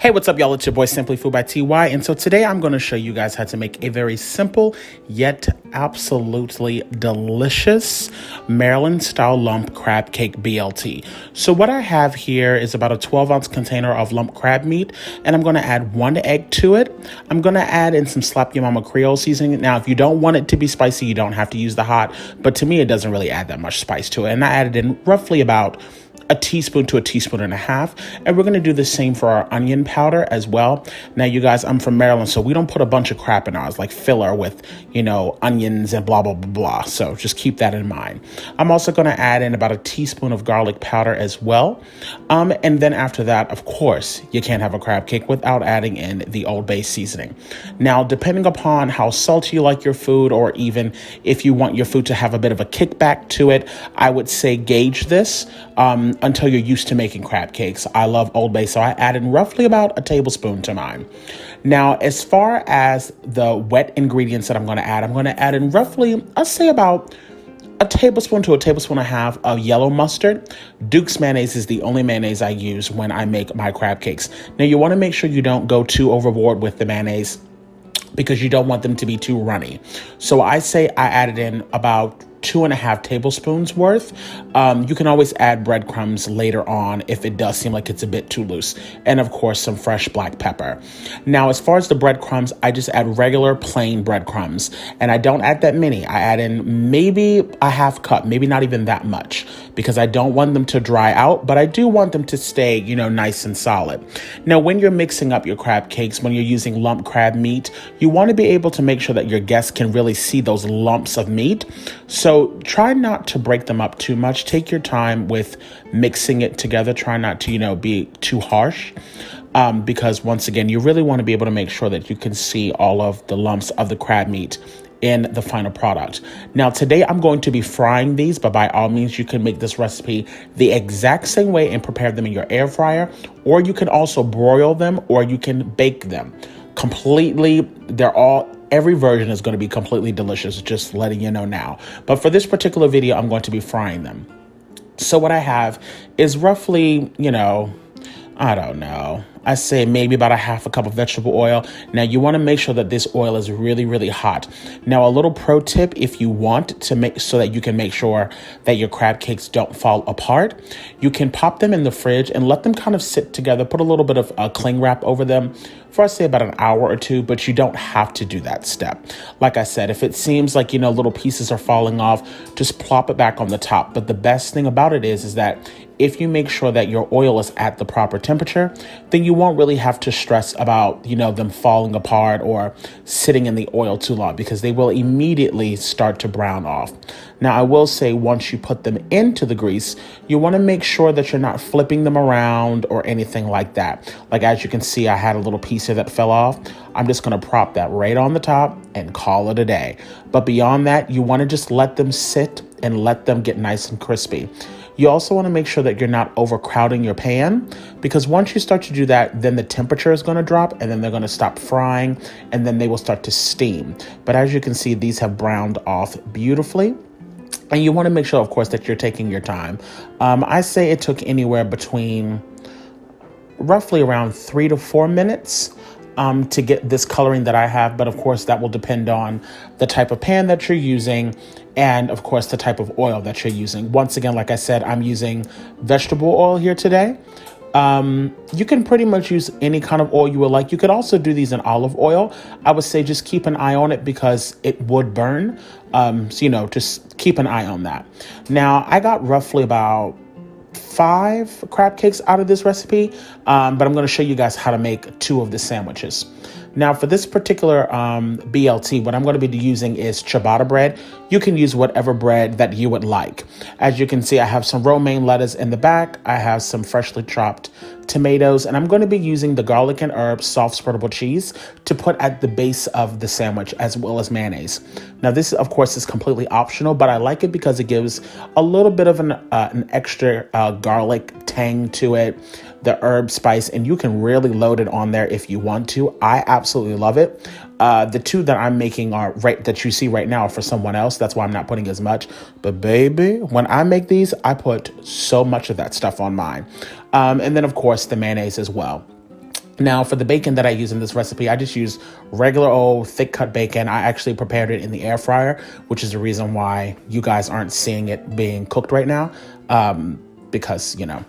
Hey, what's up, y'all? It's your boy Simply Food by TY, and so today I'm going to show you guys how to make a very simple yet absolutely delicious Maryland-style lump crab cake BLT. So what I have here is about a 12-ounce container of lump crab meat, and I'm going to add 1 egg to it. I'm going to add in some Slap Your Mama Creole seasoning. Now, if you don't want it to be spicy, you don't have to use the hot, but to me, it doesn't really add that much spice to it. And I added in roughly about a teaspoon to a teaspoon and a half. And we're going to do the same for our onion powder as well. Now, you guys, I'm from Maryland, so we don't put a bunch of crap in ours, like filler with, onions and blah, blah, blah, blah. So just keep that in mind. I'm also going to add in about a teaspoon of garlic powder as well. And then after that, of course, you can't have a crab cake without adding in the Old Bay seasoning. Now, depending upon how salty you like your food, or even if you want your food to have a bit of a kickback to it, I would say gauge this until you're used to making crab cakes. I love Old Bay, so I added roughly about a tablespoon to mine. Now, as far as the wet ingredients that I'm going to add in roughly, I'll say about a tablespoon to a tablespoon and a half of yellow mustard. Duke's mayonnaise is the only mayonnaise I use when I make my crab cakes. Now, you want to make sure you don't go too overboard with the mayonnaise because you don't want them to be too runny. So I say I added in about 2.5 tablespoons worth. You can always add breadcrumbs later on if it does seem like it's a bit too loose. And of course, some fresh black pepper. Now, as far as the breadcrumbs, I just add regular plain breadcrumbs. And I don't add that many. I add in maybe a half cup, maybe not even that much, because I don't want them to dry out, but I do want them to stay, nice and solid. Now, when you're mixing up your crab cakes, when you're using lump crab meat, you want to be able to make sure that your guests can really see those lumps of meat. So try not to break them up too much. Take your time with mixing it together. Try not to, be too harsh. Because once again, you really want to be able to make sure that you can see all of the lumps of the crab meat in the final product. Now, today I'm going to be frying these, but by all means, you can make this recipe the exact same way and prepare them in your air fryer, or you can also broil them, or you can bake them. Every version is going to be completely delicious, just letting you know now. But for this particular video, I'm going to be frying them. So what I have is roughly, I don't know, I say maybe about a half a cup of vegetable oil. Now, you want to make sure that this oil is really, really hot. Now, a little pro tip, if you want to make so that you can make sure that your crab cakes don't fall apart, you can pop them in the fridge and let them kind of sit together. Put a little bit of cling wrap over them for, I say, about an hour or two, but you don't have to do that step. Like I said, if it seems like, little pieces are falling off, just plop it back on the top. But the best thing about it is that if you make sure that your oil is at the proper temperature, then you won't really have to stress about, them falling apart or sitting in the oil too long, because they will immediately start to brown off. Now, I will say, once you put them into the grease, you want to make sure that you're not flipping them around or anything like that. Like, as you can see, I had a little piece here that fell off. I'm just going to prop that right on the top and call it a day. But beyond that, you want to just let them sit and let them get nice and crispy. You also want to make sure that you're not overcrowding your pan, because once you start to do that, then the temperature is going to drop and then they're going to stop frying and then they will start to steam. But as you can see, these have browned off beautifully. And you want to make sure, of course, that you're taking your time. I say it took anywhere between roughly around 3 to 4 minutes to get this coloring that I have. But of course, that will depend on the type of pan that you're using and of course the type of oil that you're using. Once again, like I said, I'm using vegetable oil here today. You can pretty much use any kind of oil you would like. You could also do these in olive oil. I would say just keep an eye on it because it would burn. So, just keep an eye on that. Now, I got roughly about 5 crab cakes out of this recipe, but I'm going to show you guys how to make 2 of the sandwiches. Now, for this particular BLT, what I'm going to be using is ciabatta bread. You can use whatever bread that you would like. As you can see, I have some romaine lettuce in the back. I have some freshly chopped tomatoes, and I'm going to be using the garlic and herb soft spreadable cheese to put at the base of the sandwich, as well as mayonnaise. Now, this, of course, is completely optional, but I like it because it gives a little bit of an extra garlic tang to it, the herb spice, and you can really load it on there if you want to. I absolutely love it. The 2 that I'm making are that you see right now are for someone else. That's why I'm not putting as much. But baby, when I make these, I put so much of that stuff on mine. And then, of course, the mayonnaise as well. Now, for the bacon that I use in this recipe, I just use regular old thick cut bacon. I actually prepared it in the air fryer, which is the reason why you guys aren't seeing it being cooked right now. Because, you know,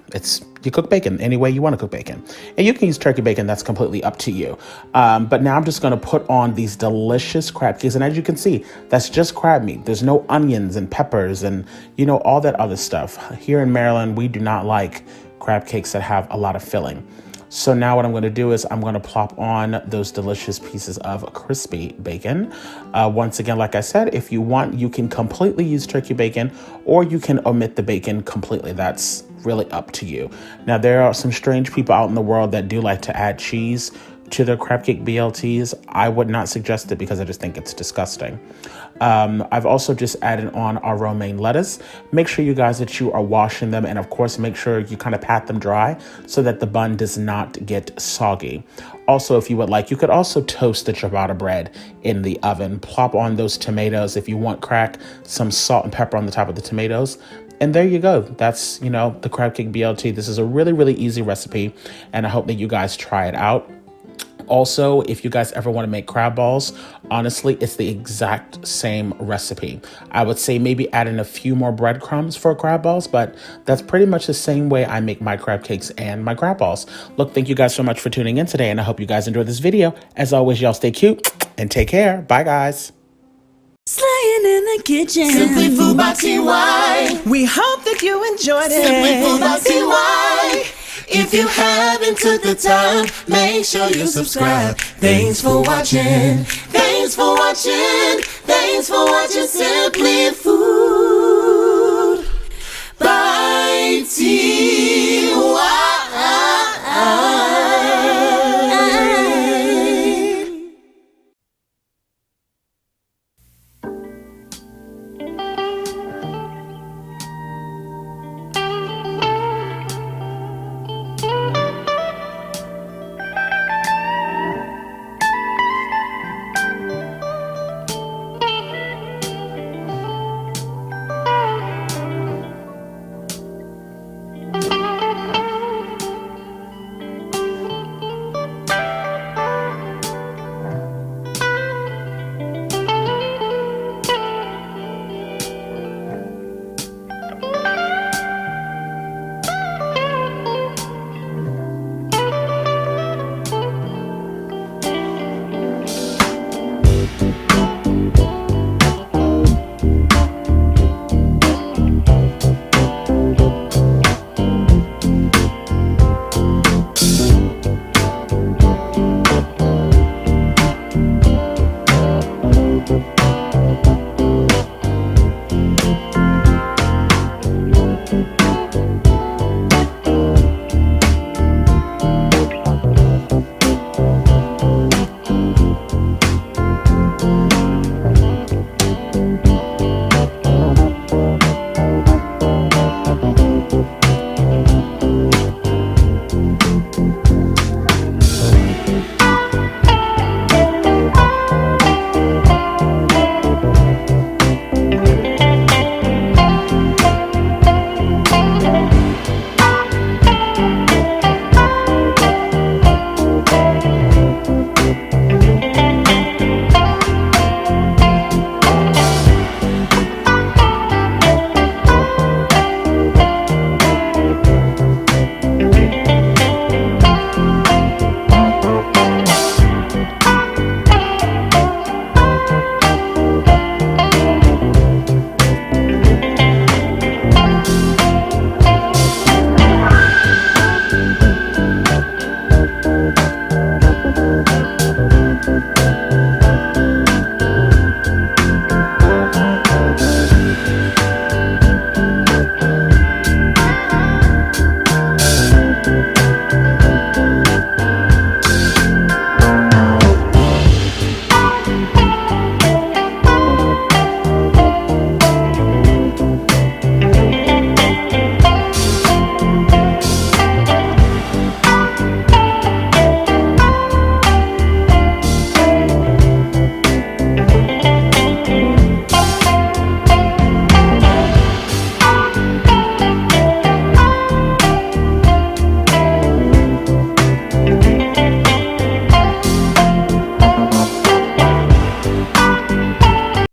you cook bacon any way you want to cook bacon. And you can use turkey bacon. That's completely up to you. But now I'm just going to put on these delicious crab cakes. And as you can see, that's just crab meat. There's no onions and peppers and, you know, all that other stuff. Here in Maryland, we do not like crab cakes that have a lot of filling. So now what I'm going to do is I'm going to plop on those delicious pieces of crispy bacon. Once again, like I said, if you want, you can completely use turkey bacon or you can omit the bacon completely. That's really up to you. Now, there are some strange people out in the world that do like to add cheese to their crab cake BLTs. I would not suggest it because I just think it's disgusting. I've also just added on our romaine lettuce. Make sure you guys that you are washing them, and of course make sure you kind of pat them dry so that the bun does not get soggy. Also, if you would like, you could also toast the ciabatta bread in the oven. Plop on those tomatoes if you want crack, some salt and pepper on the top of the tomatoes. And there you go. That's, you know, the crab cake BLT. This is a really, really easy recipe, and I hope that you guys try it out. Also, if you guys ever want to make crab balls, honestly, it's the exact same recipe. I would say maybe add in a few more breadcrumbs for crab balls, but that's pretty much the same way I make my crab cakes and my crab balls. Look, thank you guys so much for tuning in today, and I hope you guys enjoyed this video. As always, y'all stay cute and take care. Bye, guys. Slaying in the kitchen. Simply Food by TY. We hope that you enjoyed it. Simply Food by TY. If you haven't took the time, make sure you subscribe. Thanks for watching. Thanks for watching. Thanks for watching Simply Food.